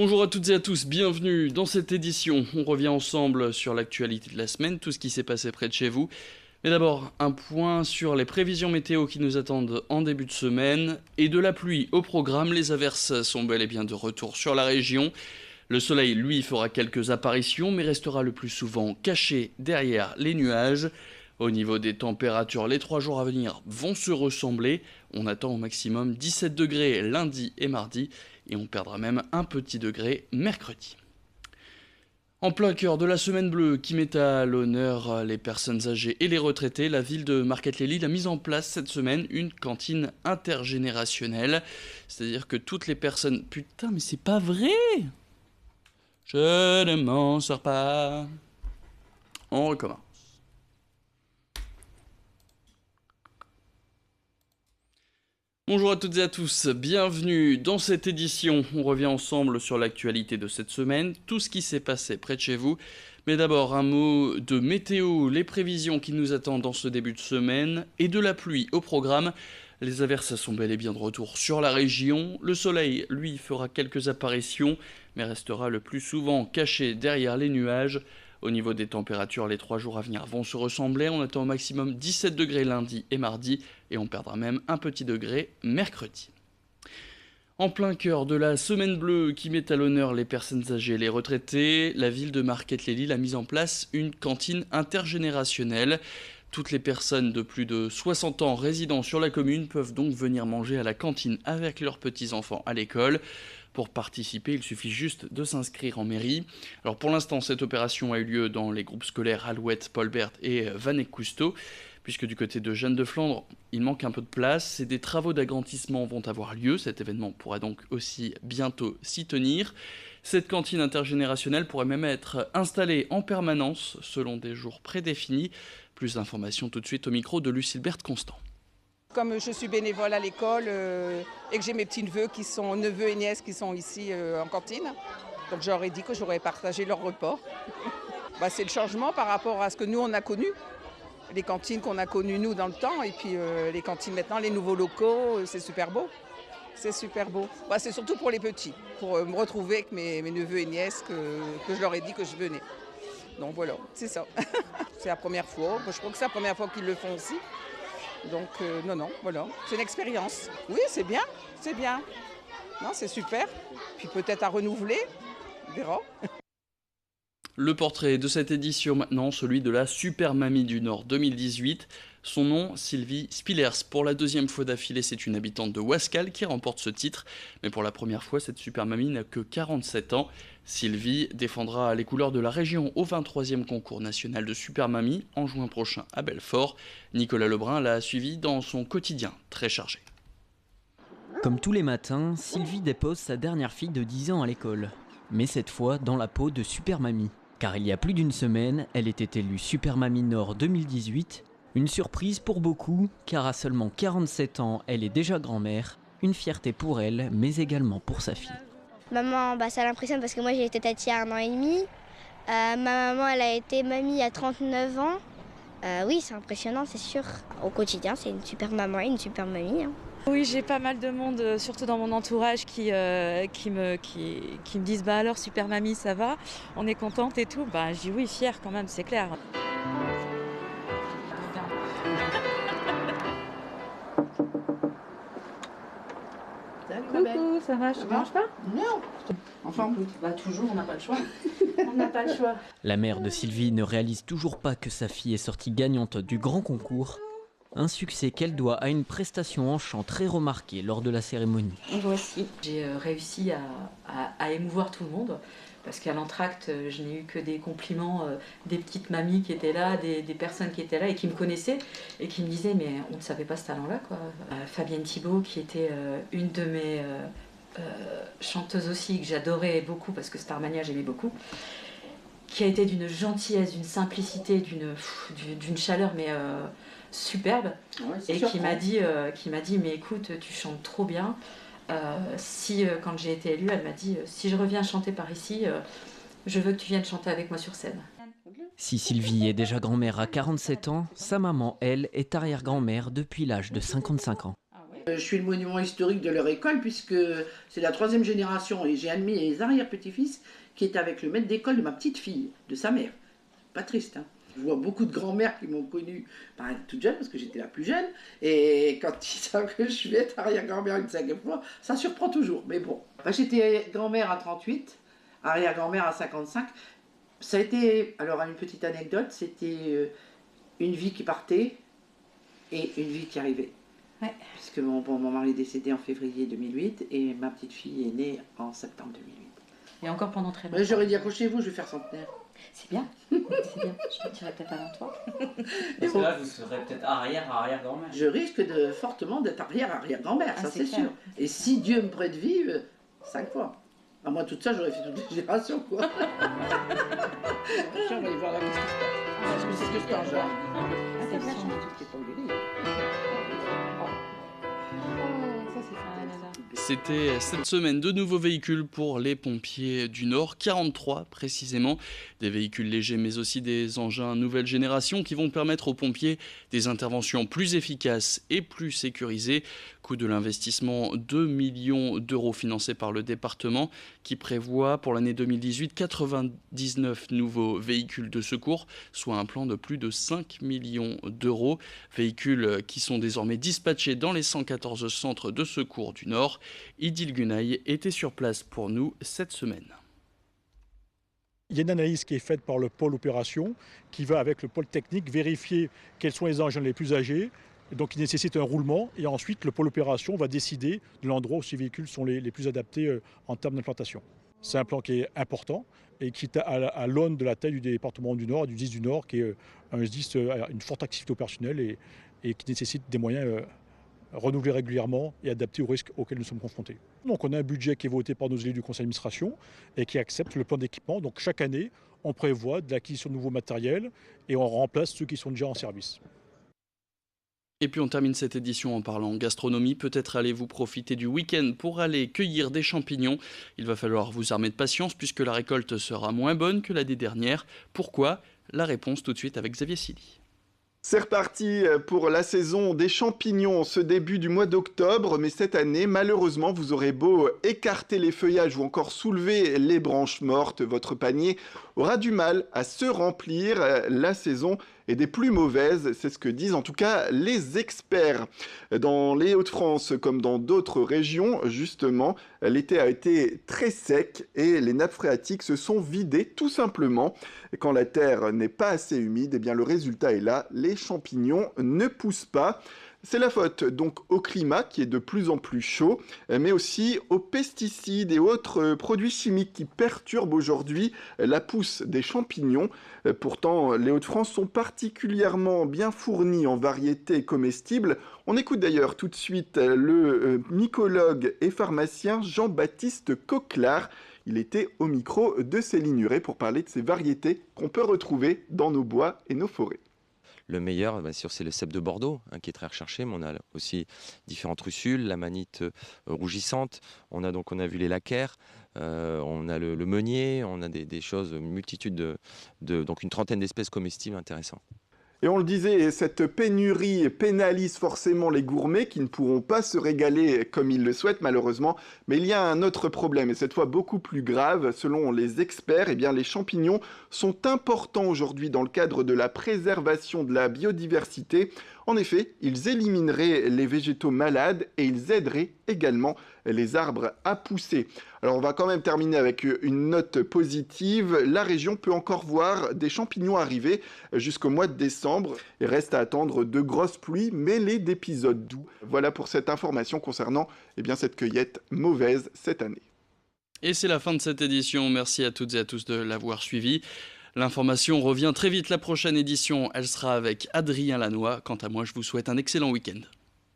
Bonjour à toutes et à tous, bienvenue dans cette édition. On revient ensemble sur l'actualité de la semaine, tout ce qui s'est passé près de chez vous. Mais d'abord, un point sur les prévisions météo qui nous attendent en début de semaine. Et de la pluie au programme, les averses sont bel et bien de retour sur la région. Le soleil, lui, fera quelques apparitions, mais restera le plus souvent caché derrière les nuages. Au niveau des températures, les 3 jours à venir vont se ressembler. On attend au maximum 17 degrés lundi et mardi, et on perdra même un petit degré mercredi. En plein cœur de la semaine bleue qui met à l'honneur les personnes âgées et les retraités, la ville de Marquette-les-Lys a mis en place cette semaine une cantine intergénérationnelle. C'est-à-dire que toutes les personnes... Putain, mais c'est pas vrai! Je ne m'en sors pas. On recommence. Bonjour à toutes et à tous, bienvenue dans cette édition. On revient ensemble sur l'actualité de cette semaine, tout ce qui s'est passé près de chez vous. Mais d'abord un mot de météo, les prévisions qui nous attendent dans ce début de semaine et de la pluie au programme. Les averses sont bel et bien de retour sur la région. Le soleil, lui, fera quelques apparitions, mais restera le plus souvent caché derrière les nuages. Au niveau des températures, les 3 jours à venir vont se ressembler. On attend au maximum 17 degrés lundi et mardi, et on perdra même un petit degré mercredi. En plein cœur de la semaine bleue qui met à l'honneur les personnes âgées et les retraités, la ville de Marquette-les-Lys a mis en place une cantine intergénérationnelle. Toutes les personnes de plus de 60 ans résidant sur la commune peuvent donc venir manger à la cantine avec leurs petits-enfants à l'école. Pour participer, il suffit juste de s'inscrire en mairie. Alors pour l'instant, cette opération a eu lieu dans les groupes scolaires Alouette, Paul Bert et Vanek Cousteau, puisque du côté de Jeanne de Flandre, il manque un peu de place et des travaux d'agrandissement vont avoir lieu. Cet événement pourra donc aussi bientôt s'y tenir. Cette cantine intergénérationnelle pourrait même être installée en permanence selon des jours prédéfinis. Plus d'informations tout de suite au micro de Lucille Constant. Comme je suis bénévole à l'école et que j'ai mes petits-neveux neveux et nièces qui sont ici en cantine, donc j'aurais dit que j'aurais partagé leur repas. C'est le changement par rapport à ce que nous on a connu, les cantines qu'on a connues nous dans le temps et puis les cantines maintenant, les nouveaux locaux, c'est super beau. C'est super beau. C'est surtout pour les petits, pour me retrouver avec mes neveux et nièces que je leur ai dit que je venais. Donc voilà, c'est ça. C'est la première fois, je crois que c'est la première fois qu'ils le font aussi. Donc voilà, c'est une expérience. Oui, c'est bien. Non, c'est super. Puis peut-être à renouveler, on verra. Le portrait de cette édition maintenant, celui de la Super Mamie du Nord 2018. Son nom, Sylvie Spillers. Pour la deuxième fois d'affilée, c'est une habitante de Wascal qui remporte ce titre. Mais pour la première fois, cette Super Mamie n'a que 47 ans. Sylvie défendra les couleurs de la région au 23e concours national de Super Mamie en juin prochain à Belfort. Nicolas Lebrun l'a suivi dans son quotidien très chargé. Comme tous les matins, Sylvie dépose sa dernière fille de 10 ans à l'école. Mais cette fois dans la peau de Super Mamie. Car il y a plus d'une semaine, elle était élue Super Mamie Nord 2018. Une surprise pour beaucoup, car à seulement 47 ans, elle est déjà grand-mère. Une fierté pour elle, mais également pour sa fille. Maman, ça l'impressionne parce que moi j'ai été tati à 1 an et demi. Ma maman, elle a été mamie à 39 ans. Oui, c'est impressionnant, c'est sûr. Au quotidien, c'est une super maman et une super mamie. Oui, j'ai pas mal de monde, surtout dans mon entourage, qui me disent alors super mamie, ça va, on est contente et tout. Je dis oui, fière quand même, c'est clair. Coucou, ça va, je te dérange pas? Non. Enfin, toujours, on n'a pas le choix. On n'a pas le choix. La mère de Sylvie ne réalise toujours pas que sa fille est sortie gagnante du grand concours. Un succès qu'elle doit à une prestation en chant très remarquée lors de la cérémonie. Et voici. J'ai réussi à émouvoir tout le monde. Parce qu'à l'entracte, je n'ai eu que des compliments des petites mamies qui étaient là, des personnes qui étaient là et qui me connaissaient et qui me disaient mais on ne savait pas ce talent-là quoi. Fabienne Thibault qui était une de mes chanteuses aussi que j'adorais beaucoup parce que Starmania j'aimais beaucoup, qui a été d'une gentillesse, d'une simplicité, d'une chaleur mais superbe et qui m'a dit mais écoute tu chantes trop bien. Quand j'ai été élue, elle m'a dit si je reviens chanter par ici, je veux que tu viennes chanter avec moi sur scène. Si Sylvie est déjà grand-mère à 47 ans, sa maman, elle, est arrière-grand-mère depuis l'âge de 55 ans. Je suis le monument historique de leur école puisque c'est la 3e génération et j'ai admis les arrière-petits-fils qui est avec le maître d'école de ma petite fille, de sa mère. Pas triste, hein. Je vois beaucoup de grands-mères qui m'ont connue toute jeune, parce que j'étais la plus jeune, et quand ils savent que je vais être arrière-grand-mère une 5e fois, ça surprend toujours, mais bon. J'étais grand-mère à 38, arrière-grand-mère à 55. Ça a été, alors une petite anecdote, c'était une vie qui partait et une vie qui arrivait. Ouais. Puisque mon mari est décédé en février 2008 et ma petite fille est née en septembre 2008. Et encore pendant très longtemps. J'aurais dit accrochez-vous, je vais faire centenaire. C'est bien, c'est bien. Je me dirais peut-être avant toi. Parce que là, vous serez peut-être arrière-grand-mère. Je risque fortement d'être arrière-grand-mère, ça c'est sûr. Et si Dieu me prête vie, 5 fois. À moi, tout ça, j'aurais fait toute les générations, quoi. Tiens, on va aller voir là, qu'est-ce qui se passe. Parce que c'est ce que je pense, C'était cette semaine de nouveaux véhicules pour les pompiers du Nord, 43 précisément, des véhicules légers mais aussi des engins nouvelle génération qui vont permettre aux pompiers des interventions plus efficaces et plus sécurisées. Coût de l'investissement 2 millions d'euros financés par le département qui prévoit pour l'année 2018 99 nouveaux véhicules de secours, soit un plan de plus de 5 millions d'euros. Véhicules qui sont désormais dispatchés dans les 114 centres de secours du Nord. Idil Gunay était sur place pour nous cette semaine. Il y a une analyse qui est faite par le pôle opération qui va avec le pôle technique vérifier quels sont les engins les plus âgés, donc qui nécessitent un roulement, et ensuite le pôle opération va décider de l'endroit où ces véhicules sont les plus adaptés en termes d'implantation. C'est un plan qui est important et qui est à l'aune de la taille du département du Nord, du SDIS du Nord, qui est un SDIS à une forte activité opérationnelle et qui nécessite des moyens renouvelés régulièrement et adaptés aux risques auxquels nous sommes confrontés. Donc on a un budget qui est voté par nos élus du conseil d'administration et qui accepte le plan d'équipement. Donc chaque année, on prévoit de l'acquisition de nouveaux matériels et on remplace ceux qui sont déjà en service. Et puis on termine cette édition en parlant gastronomie. Peut-être allez-vous profiter du week-end pour aller cueillir des champignons. Il va falloir vous armer de patience puisque la récolte sera moins bonne que l'année dernière. Pourquoi ? La réponse tout de suite avec Xavier Silly. C'est reparti pour la saison des champignons, ce début du mois d'octobre, mais cette année, malheureusement, vous aurez beau écarter les feuillages ou encore soulever les branches mortes, votre panier aura du mal à se remplir. La saison est des plus mauvaises, c'est ce que disent en tout cas les experts. Dans les Hauts-de-France, comme dans d'autres régions, justement, l'été a été très sec et les nappes phréatiques se sont vidées tout simplement. Et quand la terre n'est pas assez humide, eh bien le résultat est là, les champignons ne poussent pas. C'est la faute donc au climat qui est de plus en plus chaud, mais aussi aux pesticides et autres produits chimiques qui perturbent aujourd'hui la pousse des champignons. Pourtant, les Hauts-de-France sont particulièrement bien fournis en variétés comestibles. On écoute d'ailleurs tout de suite le mycologue et pharmacien Jean-Baptiste Coquelard. Il était au micro de Céline Huret pour parler de ces variétés qu'on peut retrouver dans nos bois et nos forêts. Le meilleur, bien sûr, c'est le cèpe de Bordeaux, qui est très recherché, mais on a aussi différentes russules, la manite rougissante, on a vu les laquaires, on a le meunier, on a des choses, une multitude donc une trentaine d'espèces comestibles intéressantes. Et on le disait, cette pénurie pénalise forcément les gourmets qui ne pourront pas se régaler comme ils le souhaitent malheureusement. Mais il y a un autre problème, et cette fois beaucoup plus grave. Selon les experts, eh bien, les champignons sont importants aujourd'hui dans le cadre de la préservation de la biodiversité. En effet, ils élimineraient les végétaux malades et ils aideraient également les arbres à pousser. Alors on va quand même terminer avec une note positive. La région peut encore voir des champignons arriver jusqu'au mois de décembre. Il reste à attendre de grosses pluies mêlées d'épisodes doux. Voilà pour cette information concernant cette cueillette mauvaise cette année. Et c'est la fin de cette édition. Merci à toutes et à tous de l'avoir suivi. L'information revient très vite. La prochaine édition, elle sera avec Adrien Lanois. Quant à moi, je vous souhaite un excellent week-end.